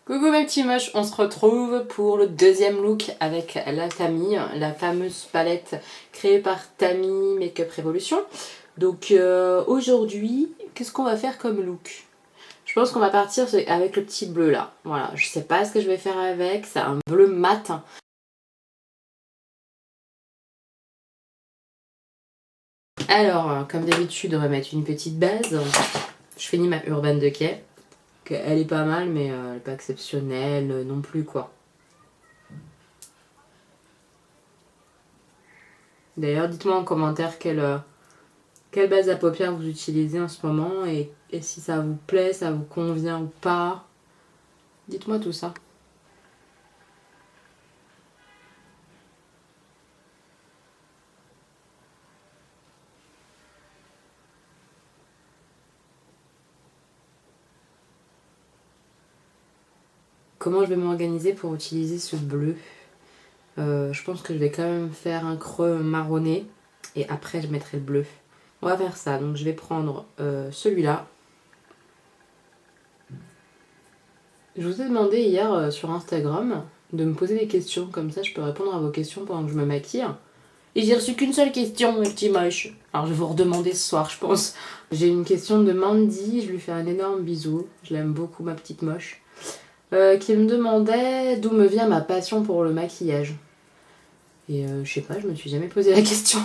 Coucou mes petits moches, on se retrouve pour le deuxième look avec la Tammy, la fameuse palette créée par Tammy Makeup Revolution. Donc aujourd'hui, qu'est-ce qu'on va faire comme look? Je pense qu'on va partir avec le petit bleu là. Voilà, je sais pas ce que je vais faire avec, c'est un bleu mat. Alors, comme d'habitude, on va mettre une petite base. Je finis ma Urban Decay. Elle est pas mal, mais elle est pas exceptionnelle non plus quoi. D'ailleurs, dites-moi en commentaire quelle base à paupières vous utilisez en ce moment et si ça vous plaît, ça vous convient ou pas. Dites-moi tout ça. Comment je vais m'organiser pour utiliser ce bleu? Je pense que je vais quand même faire un creux marronné et après je mettrai le bleu. On va faire ça, donc je vais prendre celui-là. Je vous ai demandé hier sur Instagram de me poser des questions, comme ça je peux répondre à vos questions pendant que je me maquille. Et j'ai reçu qu'une seule question, mes petits moches. Alors je vais vous redemander ce soir, je pense. J'ai une question de Mandy, je lui fais un énorme bisou. Je l'aime beaucoup, ma petite moche. Qui me demandait d'où me vient ma passion pour le maquillage. Et je sais pas, je me suis jamais posé la question.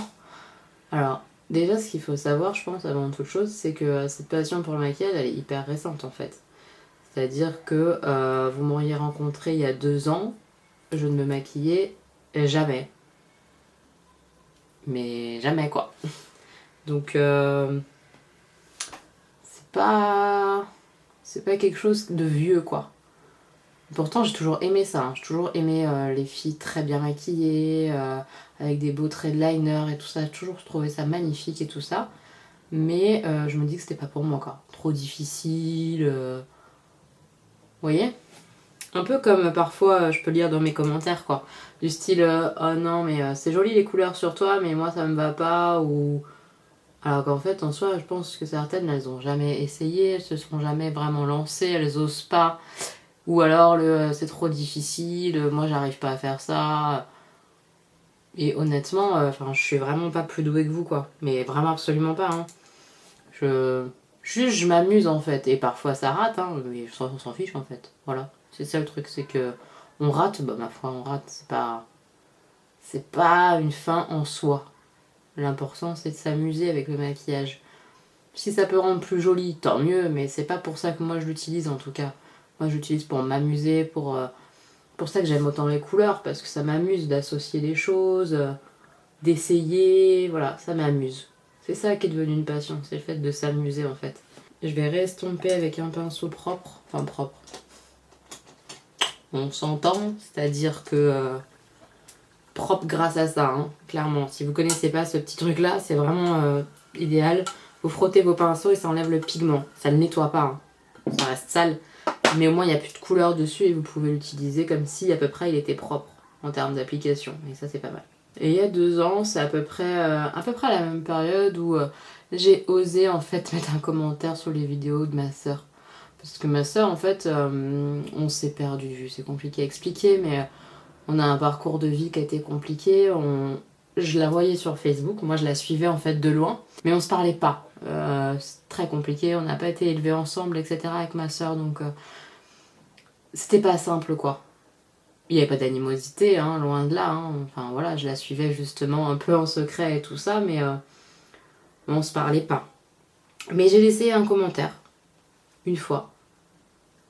Alors, déjà, ce qu'il faut savoir, je pense, avant toute chose, c'est que cette passion pour le maquillage, elle est hyper récente en fait. C'est-à-dire que vous m'auriez rencontré il y a 2 ans, je ne me maquillais jamais. Mais jamais quoi. Donc, c'est pas quelque chose de vieux quoi. Pourtant j'ai toujours aimé ça, hein. J'ai toujours aimé les filles très bien maquillées, avec des beaux traits de liner et tout ça. J'ai toujours trouvé ça magnifique et tout ça. Mais je me dis que c'était pas pour moi quoi. Trop difficile. Vous voyez? Un peu comme parfois je peux lire dans mes commentaires quoi. Du style oh non mais c'est joli les couleurs sur toi mais moi ça me va pas ou... Alors qu'en fait, en soi, je pense que certaines, elles ont jamais essayé, elles se sont jamais vraiment lancées, elles osent pas. Ou alors, c'est trop difficile, moi j'arrive pas à faire ça. Et honnêtement, je suis vraiment pas plus douée que vous, quoi. Mais vraiment absolument pas, hein. Je... Juste, je m'amuse en fait. Et parfois ça rate, hein. Mais on s'en fiche en fait. Voilà. C'est ça le truc, c'est que on rate, bah ma foi, on rate. C'est pas une fin en soi. L'important, c'est de s'amuser avec le maquillage. Si ça peut rendre plus joli, tant mieux, mais c'est pas pour ça que moi je l'utilise en tout cas. Moi je l'utilise pour m'amuser, pour ça que j'aime autant les couleurs, parce que ça m'amuse d'associer des choses, d'essayer, voilà, ça m'amuse. C'est ça qui est devenu une passion, c'est le fait de s'amuser en fait. Je vais réestomper avec un pinceau propre, enfin propre. On s'entend, c'est-à-dire que propre grâce à ça, hein, clairement. Si vous connaissez pas ce petit truc là, c'est vraiment idéal. Vous frottez vos pinceaux et ça enlève le pigment. Ça le nettoie pas, hein. Ça reste sale. Mais au moins il n'y a plus de couleur dessus et vous pouvez l'utiliser comme si à peu près il était propre en termes d'application. Et ça c'est pas mal. Et il y a 2 ans, c'est à peu près à la même période où j'ai osé en fait mettre un commentaire sur les vidéos de ma sœur. Parce que ma sœur en fait, on s'est perdu. C'est compliqué à expliquer mais on a un parcours de vie qui a été compliqué. Je la voyais sur Facebook, moi je la suivais en fait de loin, mais on se parlait pas. C'est très compliqué, on n'a pas été élevés ensemble, etc. avec ma soeur, donc c'était pas simple quoi. Il n'y avait pas d'animosité, hein, loin de là. Hein. Enfin voilà, je la suivais justement un peu en secret et tout ça, mais on se parlait pas. Mais j'ai laissé un commentaire, une fois.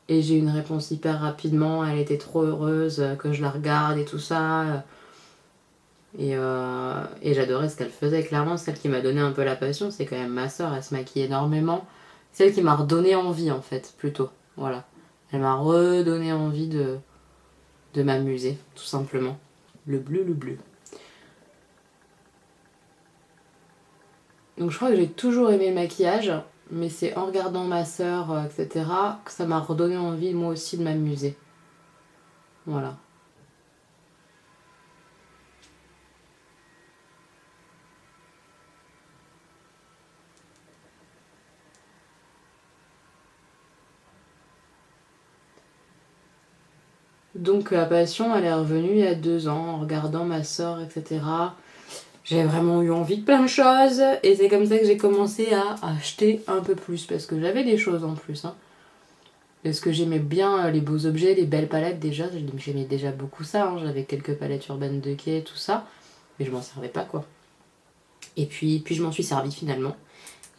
Et j'ai eu une réponse hyper rapidement, elle était trop heureuse que je la regarde et tout ça. Et j'adorais ce qu'elle faisait. Clairement, celle qui m'a donné un peu la passion, c'est quand même ma soeur. Elle se maquille énormément. Celle qui m'a redonné envie, en fait, plutôt. Voilà. Elle m'a redonné envie de m'amuser, tout simplement. Le bleu, le bleu. Donc je crois que j'ai toujours aimé le maquillage, mais c'est en regardant ma soeur, etc., que ça m'a redonné envie, moi aussi, de m'amuser. Voilà. Donc la passion, elle est revenue il y a 2 ans en regardant ma soeur, etc. J'ai vraiment eu envie de plein de choses et c'est comme ça que j'ai commencé à acheter un peu plus parce que j'avais des choses en plus. Hein. Parce que j'aimais bien les beaux objets, les belles palettes déjà. J'aimais déjà beaucoup ça. Hein. J'avais quelques palettes Urban Decay, tout ça. Mais je m'en servais pas quoi. Et puis je m'en suis servi finalement.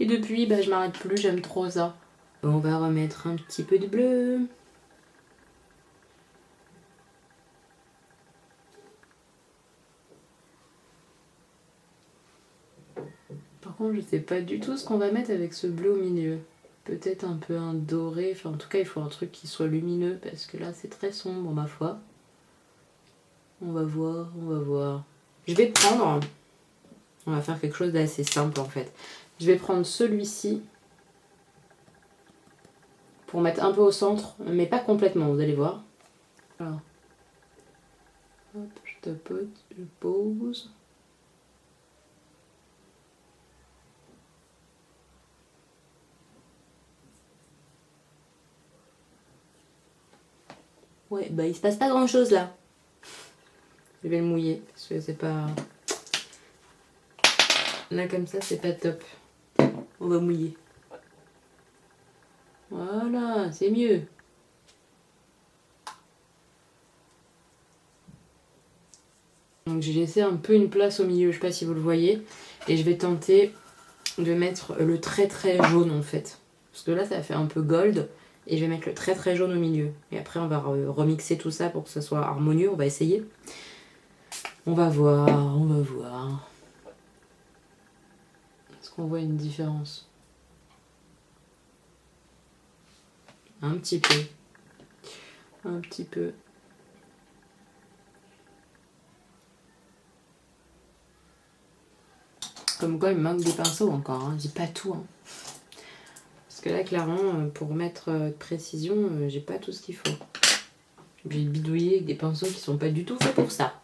Et depuis, bah, je m'arrête plus, j'aime trop ça. On va remettre un petit peu de bleu. Par contre, je sais pas du tout ce qu'on va mettre avec ce bleu au milieu. Peut-être un peu un doré. Enfin, en tout cas, il faut un truc qui soit lumineux parce que là, c'est très sombre, ma foi. On va voir, on va voir. Je vais prendre... On va faire quelque chose d'assez simple, en fait. Je vais prendre celui-ci pour mettre un peu au centre, mais pas complètement, vous allez voir. Alors, hop, je tapote, je pose. Ouais, bah il se passe pas grand chose là. Je vais le mouiller parce que c'est pas... Là comme ça c'est pas top. On va mouiller. Voilà, c'est mieux. Donc j'ai laissé un peu une place au milieu, je sais pas si vous le voyez. Et je vais tenter de mettre le très très jaune en fait. Parce que là ça fait un peu gold. Et je vais mettre le très très jaune au milieu. Et après on va remixer tout ça pour que ce soit harmonieux. On va essayer. On va voir, on va voir. Est-ce qu'on voit une différence? Un petit peu. Un petit peu. Comme quoi il me manque des pinceaux encore. Hein. Je dis pas tout. Hein. Parce que là clairement pour mettre de précision j'ai pas tout ce qu'il faut. J'ai bidouillé avec des pinceaux qui sont pas du tout faits pour ça.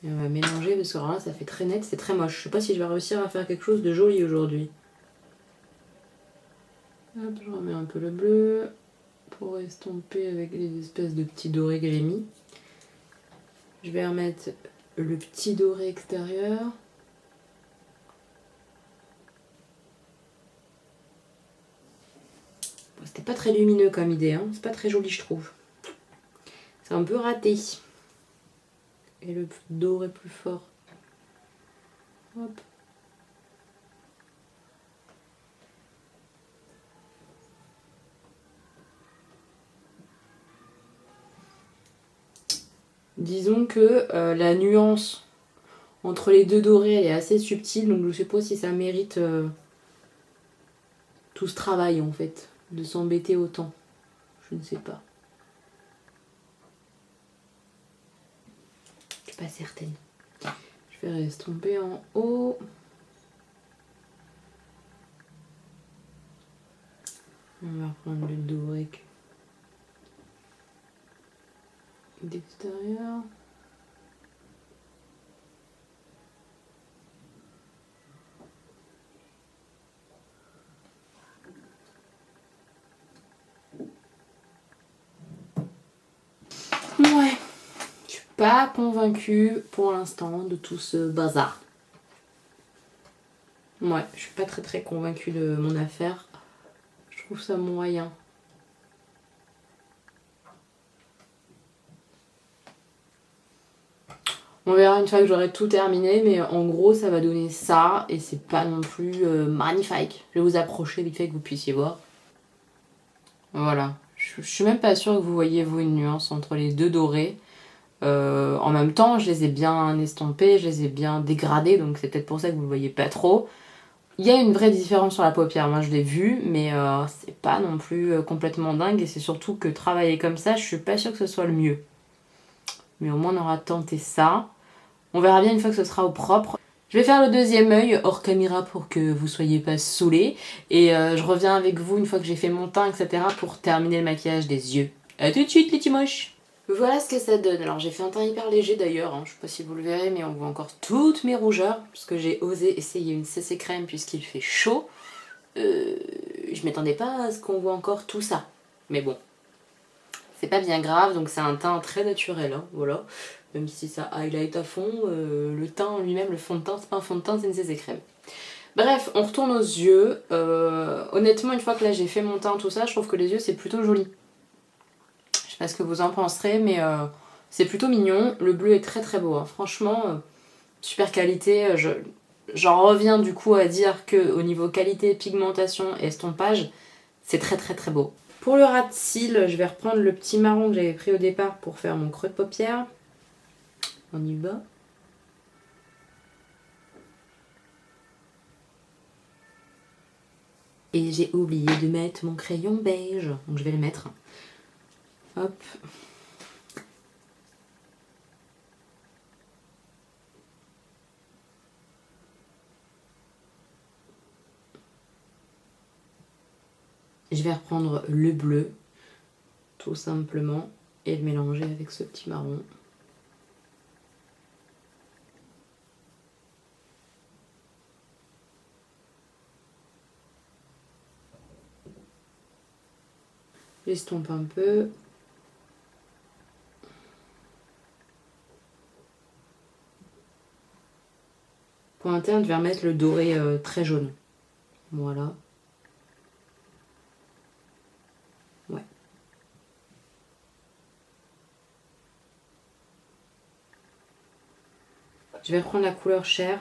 Et on va mélanger parce que là ça fait très net, c'est très moche. Je sais pas si je vais réussir à faire quelque chose de joli aujourd'hui. Hop, je remets un peu le bleu pour estomper avec les espèces de petits dorés que j'ai mis. Je vais remettre le petit doré extérieur. Bon, c'était pas très lumineux comme idée, hein. C'est pas très joli je trouve. C'est un peu raté. Et le doré plus fort. Hop. Disons que la nuance entre les deux dorés elle est assez subtile, donc je sais pas si ça mérite tout ce travail en fait, de s'embêter autant. Je ne sais pas. Je suis pas certaine. Je vais estomper en haut. On va prendre le doré d'extérieur. Ouais, je suis pas convaincue pour l'instant de tout ce bazar. Ouais, je suis pas très convaincue de mon affaire. Je trouve ça moyen. On verra une fois que j'aurai tout terminé, mais en gros ça va donner ça et c'est pas non plus magnifique. Je vais vous approcher vite fait que vous puissiez voir. Voilà. Je suis même pas sûre que vous voyez vous une nuance entre les deux dorés. En même temps, je les ai bien estompés, je les ai bien dégradés, donc c'est peut-être pour ça que vous le voyez pas trop. Il y a une vraie différence sur la paupière, moi je l'ai vu, mais c'est pas non plus complètement dingue et c'est surtout que travailler comme ça, je suis pas sûre que ce soit le mieux. Mais au moins on aura tenté ça. On verra bien une fois que ce sera au propre. Je vais faire le deuxième œil hors caméra pour que vous soyez pas saoulés. Et je reviens avec vous une fois que j'ai fait mon teint, etc. pour terminer le maquillage des yeux. A tout de suite les petits moches! Voilà ce que ça donne. Alors j'ai fait un teint hyper léger d'ailleurs, hein. Je sais pas si vous le verrez, mais on voit encore toutes mes rougeurs, puisque j'ai osé essayer une CC crème puisqu'il fait chaud. Je m'attendais pas à ce qu'on voit encore tout ça. Mais bon, c'est pas bien grave, donc c'est un teint très naturel, hein, voilà. Même si ça highlight à fond, le teint en lui-même, le fond de teint, c'est pas un fond de teint, c'est une CC crème. Bref, on retourne aux yeux. Honnêtement, une fois que là j'ai fait mon teint, tout ça, je trouve que les yeux c'est plutôt joli. Je sais pas ce que vous en penserez, mais c'est plutôt mignon. Le bleu est très très beau, hein. Franchement, super qualité. J'en reviens du coup à dire que au niveau qualité, pigmentation et estompage, c'est très très très beau. Pour le ras de cils, je vais reprendre le petit marron que j'avais pris au départ pour faire mon creux de paupière. On y va. Et j'ai oublié de mettre mon crayon beige, donc je vais le mettre. Hop. Je vais reprendre le bleu, tout simplement, et le mélanger avec ce petit marron. J'estompe un peu. Pour l'interne, je vais remettre le doré très jaune. Voilà. Ouais. Je vais reprendre la couleur chair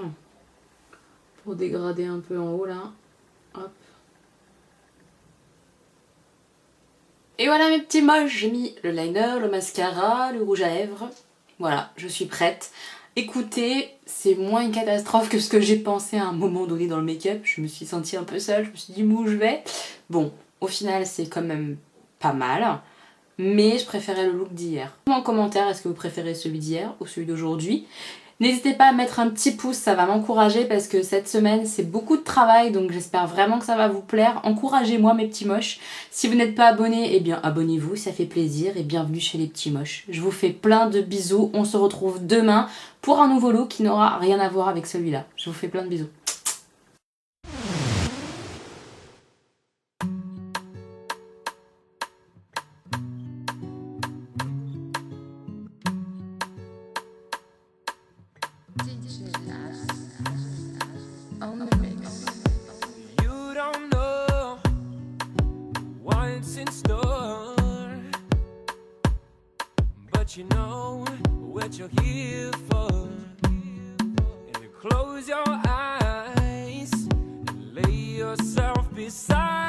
pour dégrader un peu en haut là. Hop. Et voilà mes petits moches, j'ai mis le liner, le mascara, le rouge à lèvres. Voilà, je suis prête. Écoutez, c'est moins une catastrophe que ce que j'ai pensé à un moment donné dans le make-up. Je me suis sentie un peu seule, je me suis dit où je vais. Bon, au final c'est quand même pas mal. Mais je préférais le look d'hier. En commentaire, est-ce que vous préférez celui d'hier ou celui d'aujourd'hui? N'hésitez pas à mettre un petit pouce, ça va m'encourager parce que cette semaine c'est beaucoup de travail, donc j'espère vraiment que ça va vous plaire. Encouragez-moi mes petits moches. Si vous n'êtes pas abonné, eh bien abonnez-vous, ça fait plaisir et bienvenue chez les petits moches. Je vous fais plein de bisous, on se retrouve demain pour un nouveau look qui n'aura rien à voir avec celui-là. Je vous fais plein de bisous. You don't know what's in store, but you know what you're here for. And you close your eyes and lay yourself beside